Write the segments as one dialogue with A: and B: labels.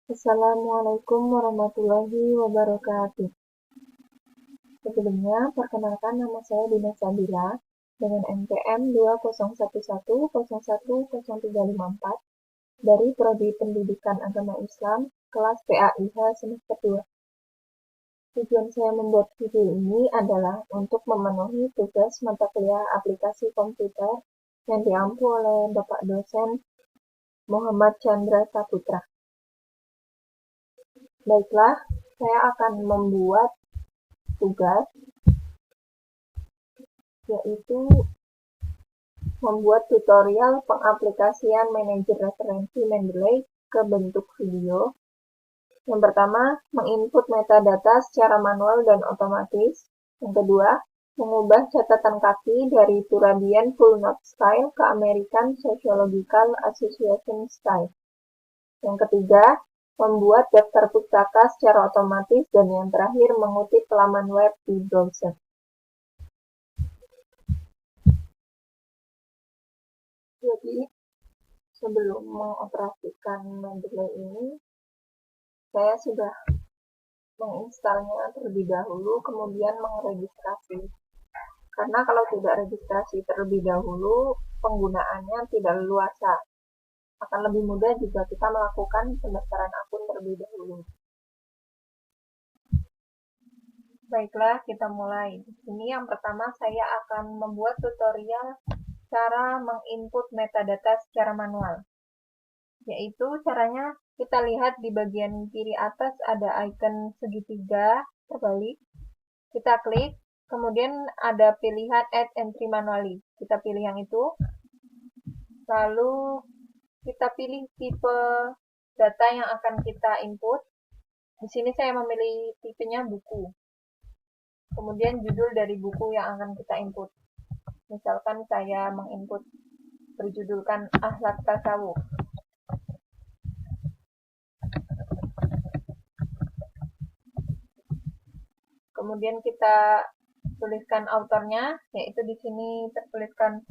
A: Assalamualaikum warahmatullahi wabarakatuh. Sebelumnya, perkenalkan nama saya Dina Sabila dengan NPM 20110101354 dari Prodi Pendidikan Agama Islam kelas PAIH semester 2. Tujuan saya membuat video ini adalah untuk memenuhi tugas mata kuliah aplikasi komputer yang diampu oleh Bapak dosen Muhammad Chandra Saputra. Baiklah, saya akan membuat tugas yaitu membuat tutorial pengaplikasian manajer referensi Mendeley ke bentuk video. Yang pertama, menginput metadata secara manual dan otomatis. Yang kedua, mengubah catatan kaki dari Turabian Full Note Style ke American Sociological Association Style. Yang ketiga, membuat daftar pustaka secara otomatis. Dan yang terakhir, mengutip laman web di browser. Jadi, sebelum mengoperasikan Mendeley ini, saya sudah menginstalnya terlebih dahulu, kemudian meregistrasi. Karena kalau tidak registrasi terlebih dahulu, penggunaannya tidak leluasa. Akan lebih mudah jika kita melakukan pendaftaran akun terlebih dahulu. Baiklah, kita mulai. Di sini yang pertama saya akan membuat tutorial cara menginput metadata secara manual. Yaitu caranya kita lihat di bagian kiri atas ada icon segitiga terbalik. Kita klik, kemudian ada pilihan Add Entry Manually. Kita pilih yang itu. Lalu kita pilih tipe data yang akan kita input. Di sini saya memilih tipenya buku. Kemudian judul dari buku yang akan kita input. Misalkan saya menginput berjudulkan Akhlak Tasawuf. Kemudian kita tuliskan autornya, yaitu di sini tertuliskan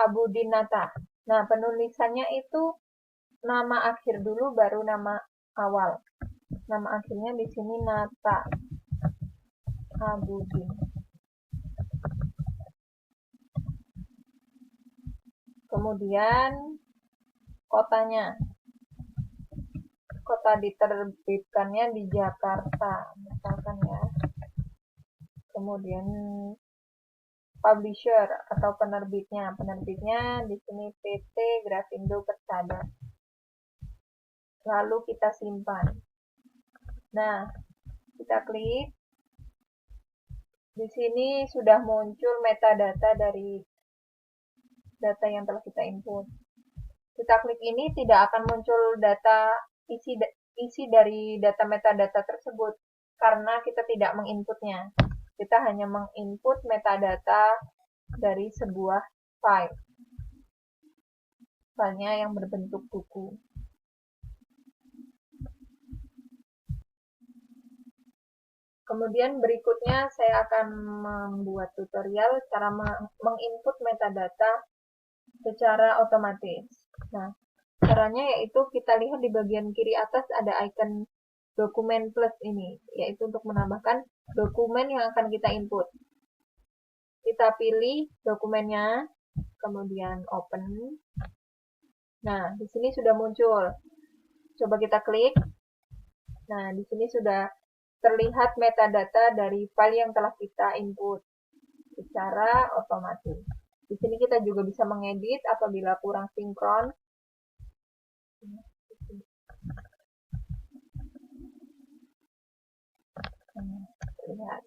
A: Abu Dinata. Nah, penulisannya itu nama akhir dulu baru nama awal. Nama akhirnya di sini Nata Abudin. Kemudian kotanya. Kota diterbitkannya di Jakarta, misalkan ya. Kemudian publisher atau penerbitnya. Penerbitnya di sini PT Grafindo Persada. Lalu kita simpan. Nah, kita klik. Di sini sudah muncul metadata dari data yang telah kita input. Kita klik ini tidak akan muncul data isi dari data metadata tersebut karena kita tidak menginputnya. Kita hanya menginput metadata dari sebuah file. Filenya yang berbentuk buku. Kemudian berikutnya saya akan membuat tutorial cara menginput metadata secara otomatis. Nah, caranya yaitu kita lihat di bagian kiri atas ada icon dokumen plus ini, yaitu untuk menambahkan dokumen yang akan kita input. Kita pilih dokumennya, kemudian open. Nah, di sini sudah muncul. Coba kita klik. Nah, di sini sudah terlihat metadata dari file yang telah kita input secara otomatis. Di sini kita juga bisa mengedit apabila kurang sinkron. Lihat.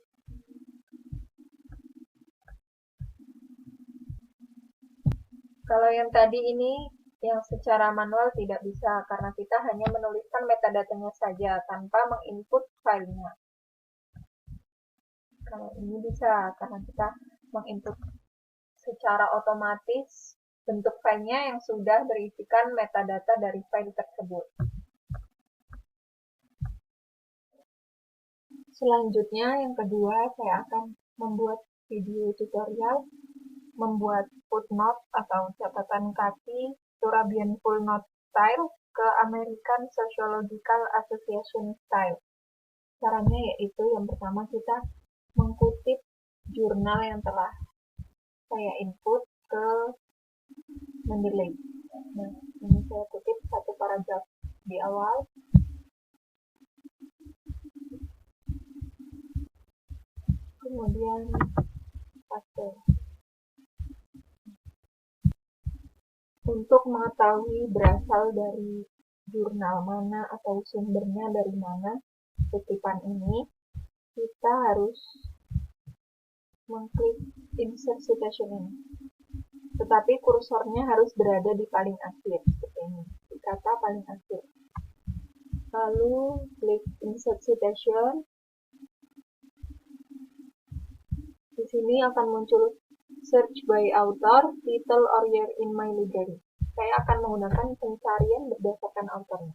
A: Kalau yang tadi ini yang secara manual tidak bisa karena kita hanya menuliskan metadatanya saja tanpa menginput filenya. Kalau ini bisa karena kita menginput secara otomatis bentuk filenya yang sudah berisikan metadata dari file tersebut. Selanjutnya, yang kedua, saya akan membuat video tutorial membuat footnote atau catatan kaki Turabian Full Note Style ke American Sociological Association Style. Caranya yaitu yang pertama kita mengkutip jurnal yang telah saya input ke Mendeley. Nah, ini saya kutip satu paragraf di awal. Kemudian paste. Untuk mengetahui berasal dari jurnal mana atau sumbernya dari mana kutipan ini, kita harus mengklik insert citation ini. Tetapi kursornya harus berada di paling akhir, seperti ini, di kata paling akhir. Lalu klik insert citation. Di sini akan muncul search by author, title, or year in my library. Saya akan menggunakan pencarian berdasarkan autornya.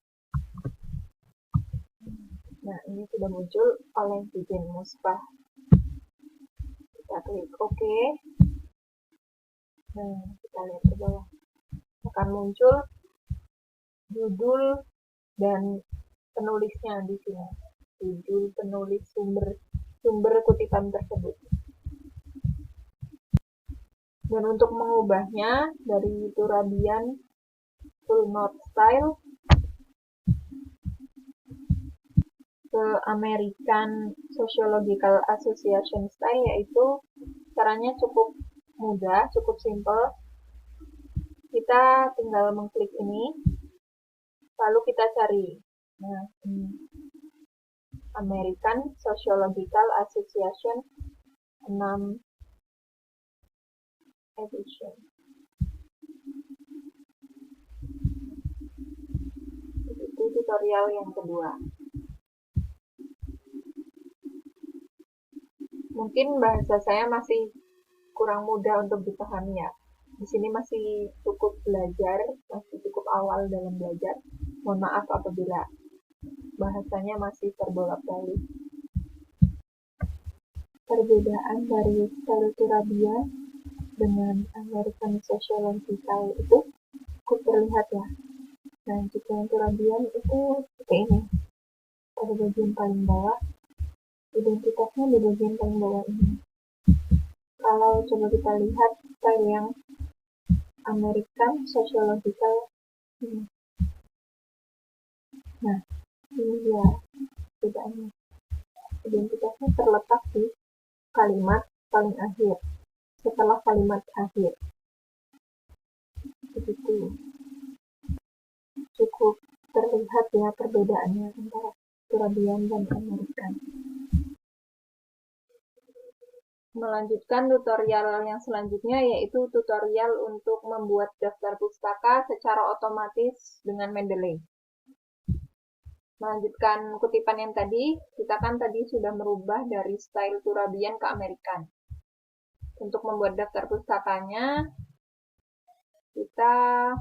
A: Nah, ini sudah muncul oleh Bijen Musbah. Kita klik OK. Nah, kita lihat ke bawah. Akan muncul judul dan penulisnya di sini. Judul, penulis, sumber kutipan tersebut. Dan untuk mengubahnya dari Turabian Full Note Style ke American Sociological Association Style, yaitu caranya cukup mudah, cukup simple. Kita tinggal mengklik ini, lalu kita cari. Nah, ini American Sociological Association 6 edition. Itu tutorial yang kedua. Mungkin bahasa saya masih kurang mudah untuk dipahami ya. Di sini masih cukup belajar, masih cukup awal dalam belajar. Mohon maaf apabila bahasanya masih terbolak-balik. Perbedaan dari style Turabian dengan American Sociological itu cukup terlihat ya. Nah, jika yang Turabian itu seperti ini. Pada bagian paling bawah, identitasnya di bagian paling bawah ini. Kalau coba kita lihat style yang American Sociological ini. Nah, ini dia perbedaannya. Identitasnya terletak di kalimat paling akhir, setelah kalimat akhir. Begitu. Cukup terlihat ya perbedaannya antara Turabian dan American. Melanjutkan tutorial yang selanjutnya, yaitu tutorial untuk membuat daftar pustaka secara otomatis dengan Mendeley. Melanjutkan kutipan yang tadi, kita kan tadi sudah merubah dari style Turabian ke American. Untuk membuat daftar pustakanya, kita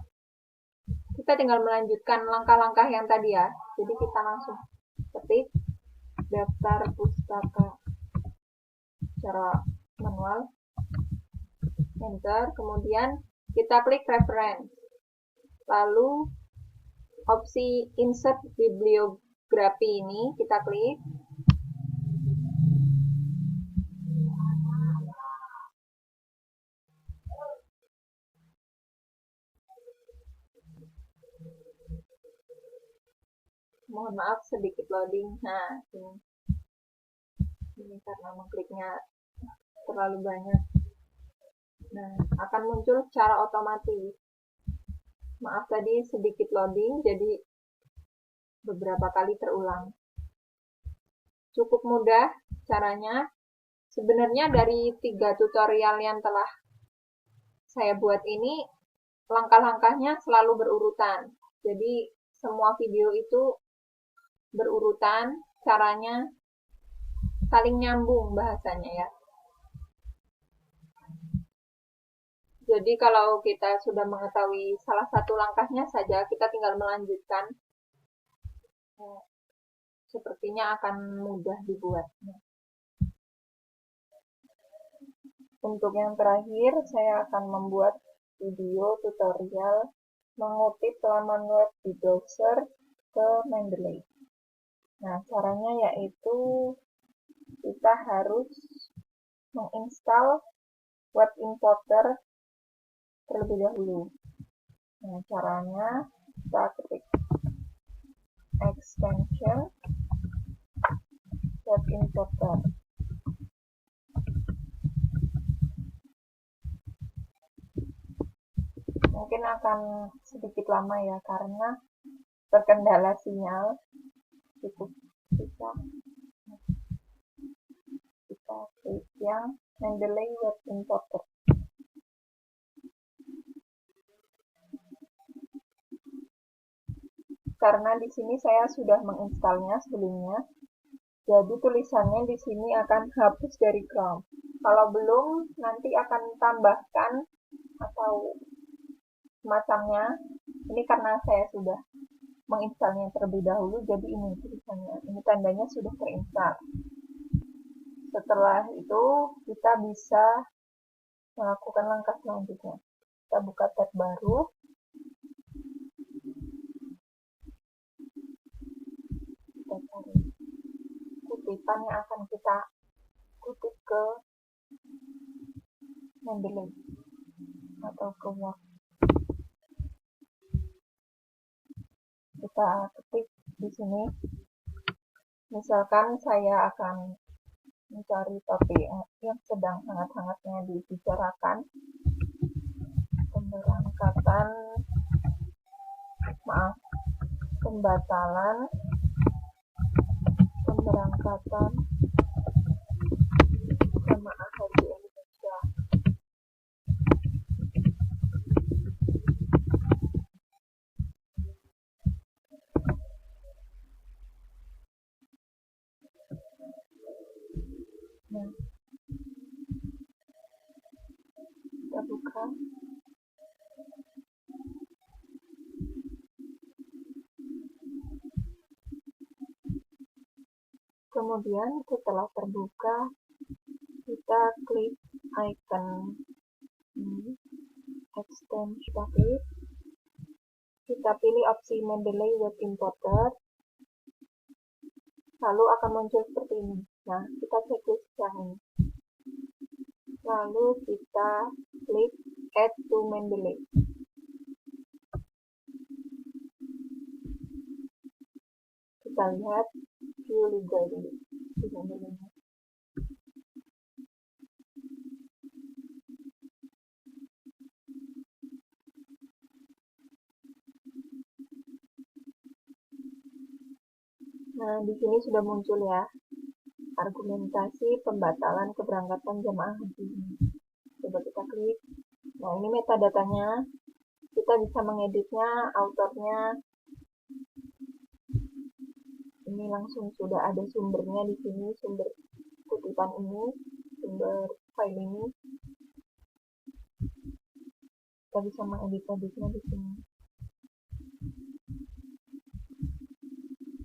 A: tinggal melanjutkan langkah-langkah yang tadi ya. Jadi kita langsung ketik daftar pustaka secara manual, enter, kemudian kita klik reference, lalu opsi insert bibliografi ini kita klik. Mohon maaf sedikit loading. Nah, ini karena mengkliknya terlalu banyak. Nah, akan muncul secara otomatis. Maaf tadi sedikit loading, jadi beberapa kali terulang. Cukup mudah caranya. Sebenarnya dari 3 tutorial yang telah saya buat ini, langkah-langkahnya selalu berurutan. Jadi semua video itu berurutan, caranya saling nyambung bahasanya ya. Jadi kalau kita sudah mengetahui salah satu langkahnya saja, kita tinggal melanjutkan. Sepertinya akan mudah dibuat. Untuk yang terakhir, saya akan membuat video tutorial mengutip laman web di browser ke Mendeley. Nah, caranya yaitu kita harus menginstal web importer terlebih dahulu. Nah, caranya kita ketik extension web importer. Mungkin akan sedikit lama ya karena terkendala sinyal. Itu kita klik yang Mendeley web importer. Karena di sini saya sudah menginstalnya sebelumnya, jadi tulisannya di sini akan hapus dari Chrome. Kalau belum, nanti akan tambahkan atau semacamnya. Ini karena saya sudah menginstalnya terlebih dahulu, jadi ini tulisannya. Ini tandanya sudah terinstall. Setelah itu, kita bisa melakukan langkah selanjutnya. Kita buka tab baru. Kita cari kutipan yang akan kita kutip ke Mendeley atau ke Word. Kita ketik di sini. Misalkan saya akan mencari topik yang sedang hangat-hangatnya dibicarakan, pembatalan pemberangkatan jemaah haji Indonesia. Nah, kita buka. Kemudian setelah terbuka, kita klik icon extension package. Kita pilih opsi Mendeley web importer. Lalu akan muncul seperti ini. Nah, kita checklist yang ini. Lalu kita klik add to Mendeley. Kita lihat view library di Mendeley. Nah, di sini sudah muncul ya argumentasi pembatalan keberangkatan jemaah haji. Coba kita klik. Nah, ini metadatanya. Kita bisa mengeditnya, autornya. Ini langsung sudah ada sumbernya di sini, sumber kutipan ini, sumber file ini. Kita bisa mengedit-editnya di sini.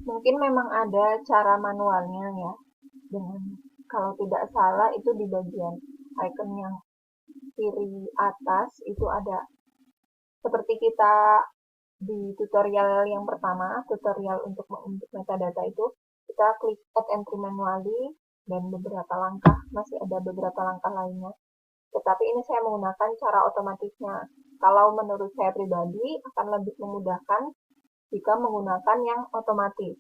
A: Mungkin memang ada cara manualnya ya. Dengan kalau tidak salah itu di bagian icon yang kiri atas itu ada seperti kita di tutorial yang pertama, tutorial untuk menginput metadata itu, kita klik add entry manually dan beberapa langkah, masih ada beberapa langkah lainnya. Tetapi ini saya menggunakan cara otomatisnya. Kalau menurut saya pribadi akan lebih memudahkan jika menggunakan yang otomatis.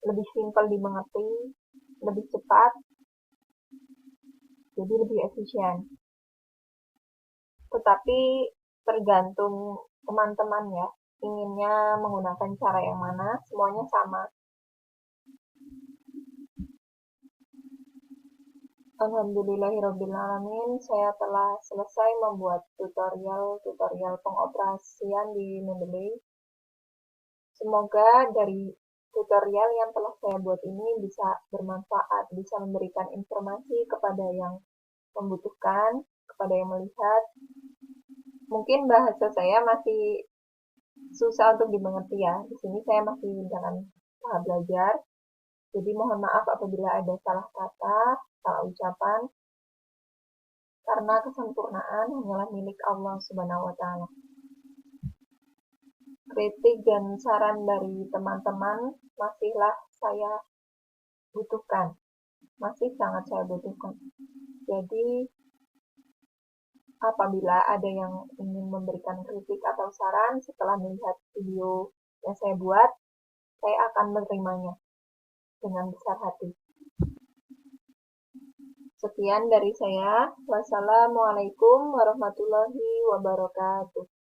A: Lebih simpel dimengerti, lebih cepat, jadi lebih efisien. Tetapi tergantung teman-teman ya, inginnya menggunakan cara yang mana, semuanya sama. Alhamdulillahirrabbilalamin, saya telah selesai membuat tutorial pengoperasian di Mendeley. Semoga dari tutorial yang telah saya buat ini bisa bermanfaat, bisa memberikan informasi kepada yang membutuhkan, kepada yang melihat. Mungkin bahasa saya masih susah untuk dimengerti ya. Di sini saya masih dalam tahap belajar. Jadi mohon maaf apabila ada salah kata, salah ucapan. Karena kesempurnaan hanyalah milik Allah Subhanahu wa taala. kritik dan saran dari teman-teman masihlah saya butuhkan. Masih sangat saya butuhkan. Jadi, apabila ada yang ingin memberikan kritik atau saran setelah melihat video yang saya buat, saya akan menerimanya dengan besar hati. Sekian dari saya. Wassalamualaikum warahmatullahi wabarakatuh.